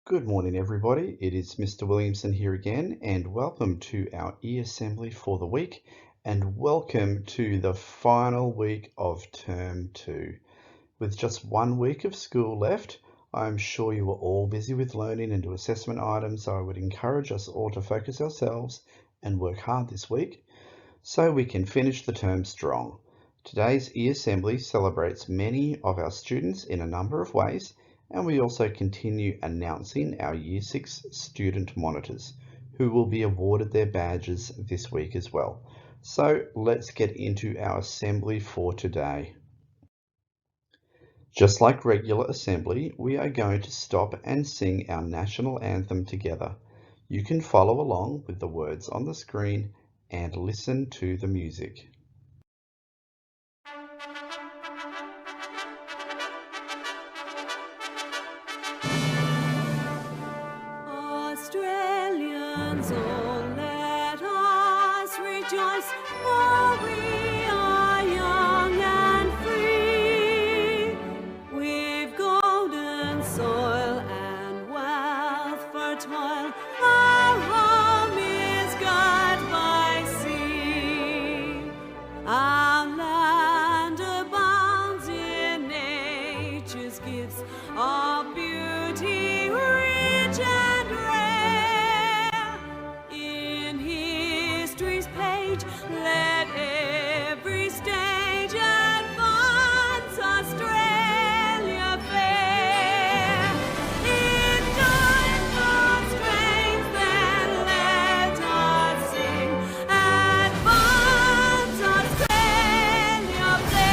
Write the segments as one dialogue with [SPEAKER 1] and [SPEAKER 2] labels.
[SPEAKER 1] Good morning, everybody. It is Mr. Williamson here again, and welcome to our e-assembly for the week, and welcome to the final week of Term 2. With just 1 week of school left, I'm sure you are all busy with learning and do assessment items, so I would encourage us all to focus ourselves and work hard this week so we can finish the term strong. Today's e-assembly celebrates many of our students in a number of ways, and we also continue announcing our Year 6 student monitors, who will be awarded their badges this week as well. So let's get into our assembly for today. Just like regular assembly, we are going to stop and sing our national anthem together. You can follow along with the words on the screen and listen to the music.
[SPEAKER 2] Australians, oh, let us rejoice, for we are young and free. We've golden soil and wealth for toil. Our home is God by sea. Our land abounds in nature's gifts of beauty rich and rare. In history's page, let every stage advance Australia fair. In joyful strains, then let us sing, advance Australia fair.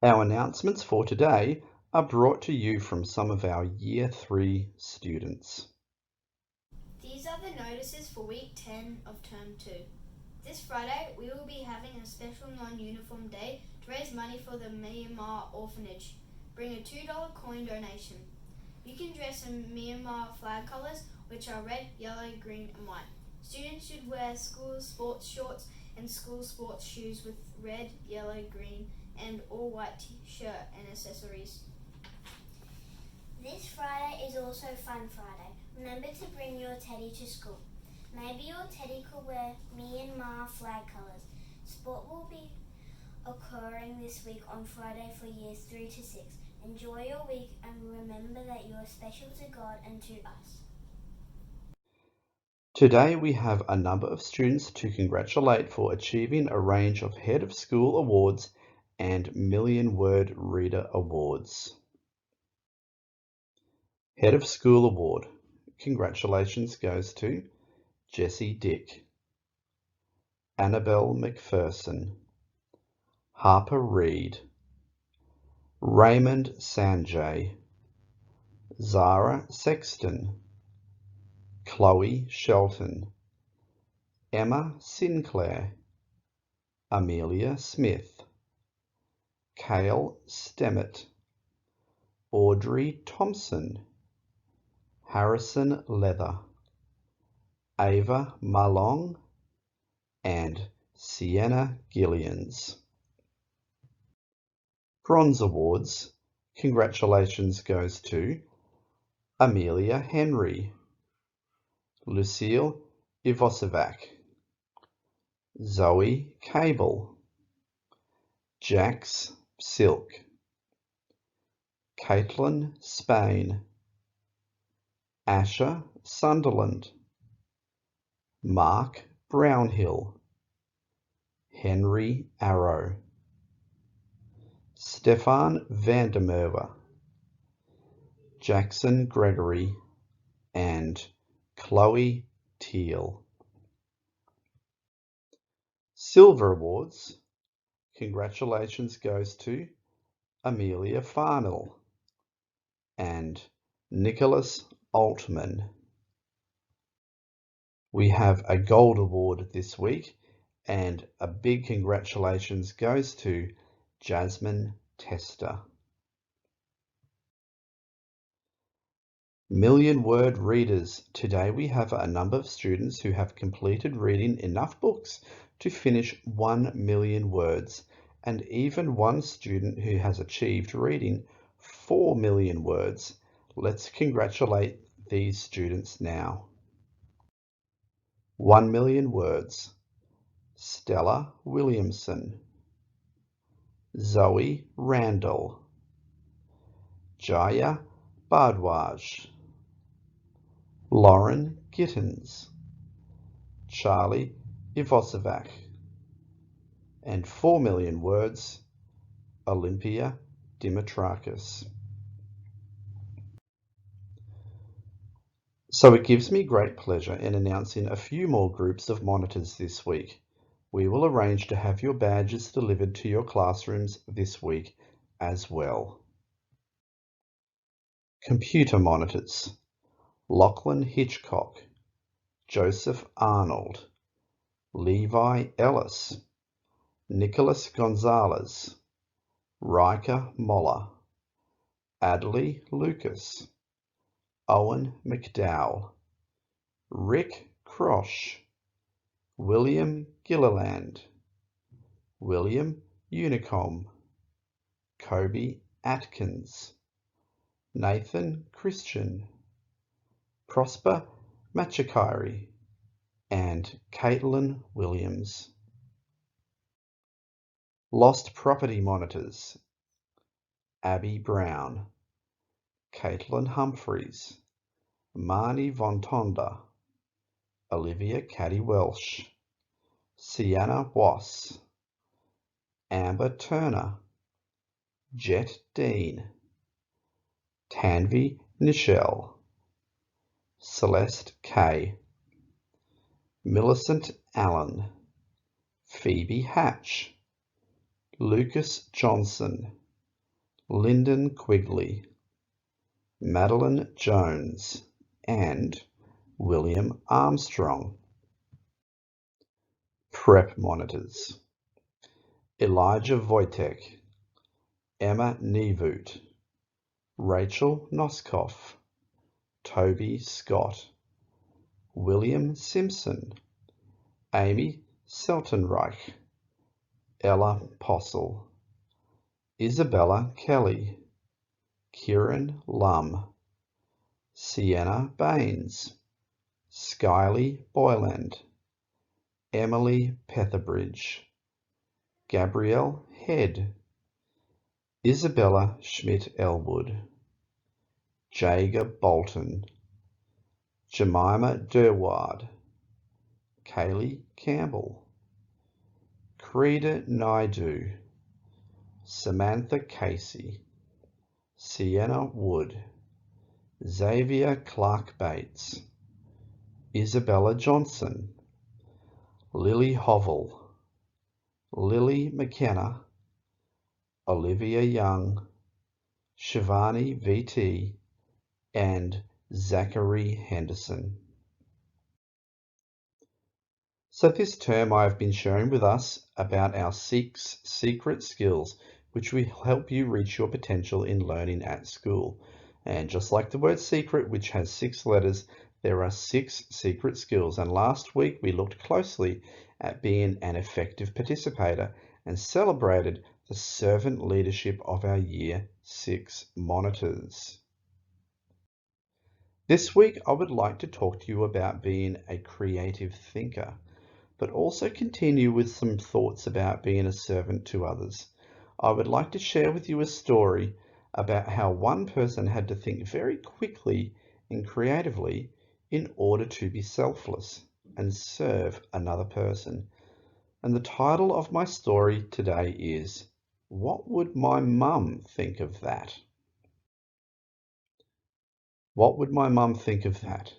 [SPEAKER 1] Our announcements for today are brought to you from some of our Year 3 students.
[SPEAKER 3] These are the notices for week 10 of term 2. This Friday we will be having a special non-uniform day to raise money for the Myanmar orphanage. Bring a $2 coin donation. You can dress in Myanmar flag colours, which are red, yellow, green and white. Students should wear school sports shorts and school sports shoes with red, yellow, green and all white t-shirt and accessories.
[SPEAKER 4] This Friday is also Fun Friday. Remember to bring your teddy to school. Maybe your teddy could wear Myanmar flag colours. Sport will be occurring this week on Friday for years 3 to 6. Enjoy your week and remember that you are special to God and to us.
[SPEAKER 1] Today we have a number of students to congratulate for achieving a range of Head of School Awards and Million Word Reader Awards. Head of School Award. Congratulations goes to Jessie Dick, Annabelle McPherson, Harper Reed, Raymond Sanjay, Zara Sexton, Chloe Shelton, Emma Sinclair, Amelia Smith, Kale Stemmett, Audrey Thompson, Harrison Leather, Ava Malong, and Sienna Gillians. Bronze Awards. Congratulations goes to Amelia Henry, Lucille Ivosevac, Zoe Cable, Jax Silk, Caitlin Spain, Asher Sunderland, Mark Brownhill, Henry Arrow, Stefan Vandermerwe, Jackson Gregory, and Chloe Teal. Silver Awards. Congratulations goes to Amelia Farnell and Nicholas Altman. We have a Gold Award this week, and a big congratulations goes to Jasmine Tester. Million-word readers. Today we have a number of students who have completed reading enough books to finish 1 million words, and even one student who has achieved reading 4 million words. Let's congratulate these students now. 1 million words. Stella Williamson, Zoe Randall, Jaya Bardwaj, Lauren Gittins, Charlie Ivosavac, and 4 million words, Olympia Dimitrakis. So it gives me great pleasure in announcing a few more groups of monitors this week. We will arrange to have your badges delivered to your classrooms this week as well. Computer monitors. Lachlan Hitchcock, Joseph Arnold, Levi Ellis, Nicholas Gonzalez, Riker Moller, Adley Lucas, Owen McDowell, Rick Crosh, William Gilliland, William Unicom, Kobe Atkins, Nathan Christian, Prosper Machakari, and Caitlin Williams. Lost property monitors. Abby Brown, Caitlin Humphreys, Marnie Von Tonda, Olivia Caddy Welsh, Sienna Wass, Amber Turner, Jet Dean, Tanvi Nichelle, Celeste Kay, Millicent Allen, Phoebe Hatch, Lucas Johnson, Lyndon Quigley, Madeline Jones, and William Armstrong. Prep monitors. Elijah Wojtek, Emma Nevoot, Rachel Noskoff, Toby Scott, William Simpson, Amy Seltenreich, Ella Possel, Isabella Kelly, Kieran Lum, Sienna Baines, Skylie Boyland, Emily Petherbridge, Gabrielle Head, Isabella Schmidt-Elwood, Jager Bolton, Jemima Durward, Kaylee Campbell, Creda Naidu, Samantha Casey, Sienna Wood, Xavier Clark Bates, Isabella Johnson, Lily Hovel, Lily McKenna, Olivia Young, Shivani VT, and Zachary Henderson. So this term I have been sharing with us about our 6 secret skills which will help you reach your potential in learning at school. And just like the word secret, which has 6 letters, there are 6 secret skills. And last week we looked closely at being an effective participator and celebrated the servant leadership of our Year 6 monitors. This week I would like to talk to you about being a creative thinker, but also continue with some thoughts about being a servant to others. I would like to share with you a story about how one person had to think very quickly and creatively in order to be selfless and serve another person. And the title of my story today is, What Would My Mum Think of That? What would my mum think of that?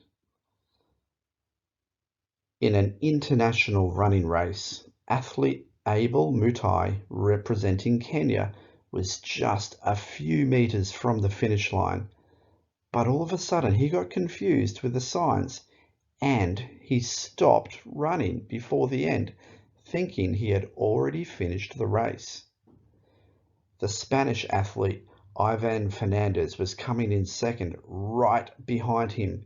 [SPEAKER 1] In an international running race, athlete Abel Mutai, representing Kenya, was just a few meters from the finish line. But all of a sudden he got confused with the signs and he stopped running before the end, thinking he had already finished the race. The Spanish athlete Ivan Fernandez was coming in second right behind him,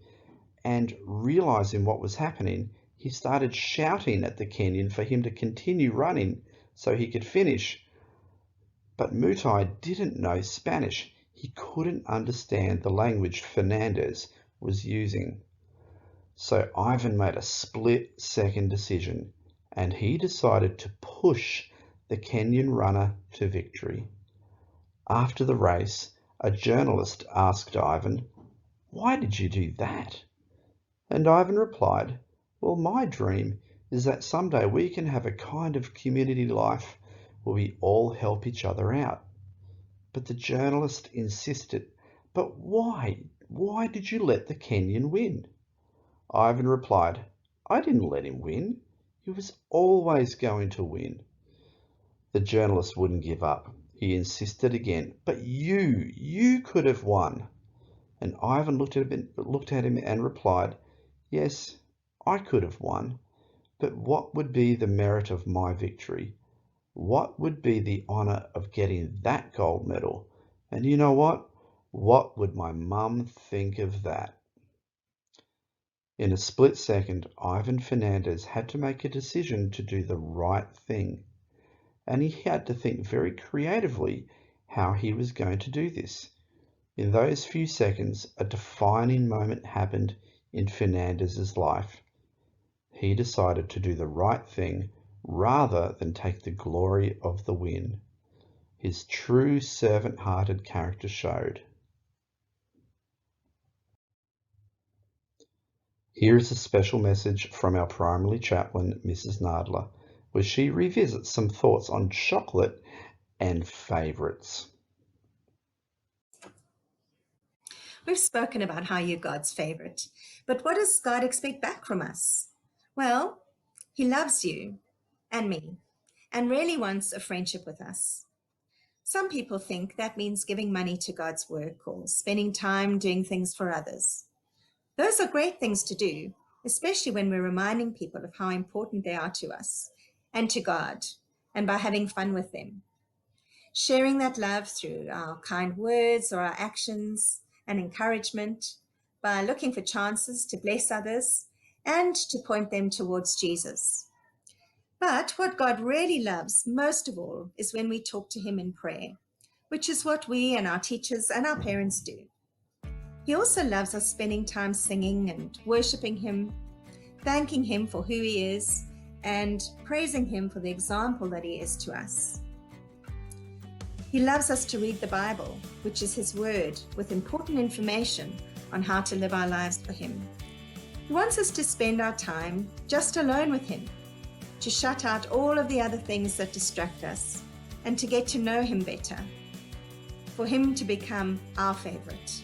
[SPEAKER 1] and realizing what was happening, he started shouting at the Kenyan for him to continue running so he could finish. But Mutai didn't know Spanish. He couldn't understand the language Fernandez was using. So Ivan made a split-second decision, and he decided to push the Kenyan runner to victory. After the race, a journalist asked Ivan, "Why did you do that?" And Ivan replied, "Well, my dream is that someday we can have a kind of community life where we all help each other out." But the journalist insisted, "But why? Why did you let the Kenyan win?" Ivan replied, "I didn't let him win. He was always going to win." The journalist wouldn't give up. He insisted again, "But you could have won." And Ivan looked at him and replied, "Yes, I could have won, but what would be the merit of my victory? What would be the honor of getting that gold medal? And you know what? What would my mum think of that?" In a split second, Ivan Fernandez had to make a decision to do the right thing, and he had to think very creatively how he was going to do this. In those few seconds, a defining moment happened in Fernandez's life. He decided to do the right thing rather than take the glory of the win. His true servant-hearted character showed. Here is a special message from our primary chaplain, Mrs. Nadler, where she revisits some thoughts on chocolate and favourites.
[SPEAKER 5] We've spoken about how you're God's favorite, but what does God expect back from us? Well, He loves you and me and really wants a friendship with us. Some people think that means giving money to God's work or spending time doing things for others. Those are great things to do, especially when we're reminding people of how important they are to us and to God, and by having fun with them. Sharing that love through our kind words or our actions and encouragement, by looking for chances to bless others and to point them towards Jesus. But what God really loves most of all is when we talk to Him in prayer, which is what we and our teachers and our parents do. He also loves us spending time singing and worshiping Him, thanking Him for who He is, and praising Him for the example that He is to us. He loves us to read the Bible, which is His Word, with important information on how to live our lives for Him. He wants us to spend our time just alone with Him, to shut out all of the other things that distract us, and to get to know Him better, for Him to become our favorite.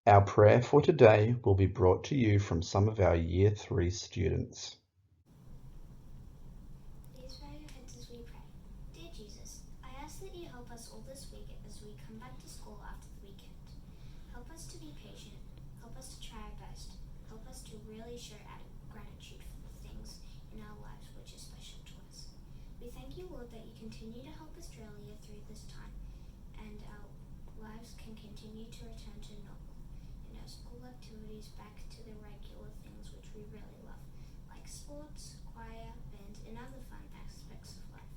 [SPEAKER 1] Our prayer for today will be brought to you from some of our Year 3 students.
[SPEAKER 4] Please bow your heads as we pray. Dear Jesus, I ask that you help us all this week as we come back to school after the weekend. Help us to be patient, help us to try our best, help us to really show gratitude for the things in our lives which are special to us. We thank you, Lord, that you continue to help Australia through this time and our lives can continue to return to normal. And our school activities back to the regular things which we really love, like sports, choir, band, and other fun aspects of life.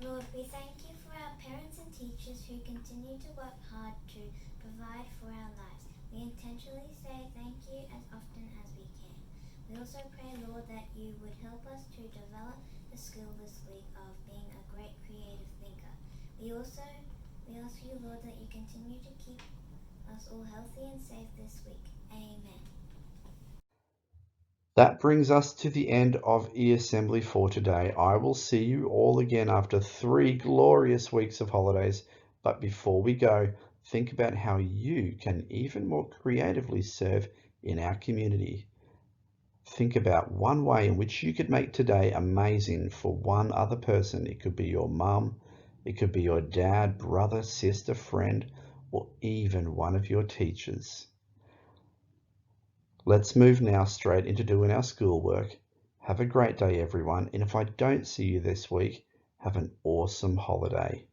[SPEAKER 4] Lord, we thank you for our parents and teachers who continue to work hard to provide for our lives. We intentionally say thank you as often as we can. We also pray, Lord, that you would help us to develop the skill this week of being a great creative thinker. We ask you, Lord, that you continue to keep us all healthy and safe this week. Amen.
[SPEAKER 1] That brings us to the end of e-assembly for today. I will see you all again after 3 glorious weeks of holidays. But before we go, think about how you can even more creatively serve in our community. Think about one way in which you could make today amazing for one other person. It could be your mum, it could be your dad, brother, sister, friend, or even one of your teachers. Let's move now straight into doing our schoolwork. Have a great day, everyone, and if I don't see you this week, have an awesome holiday.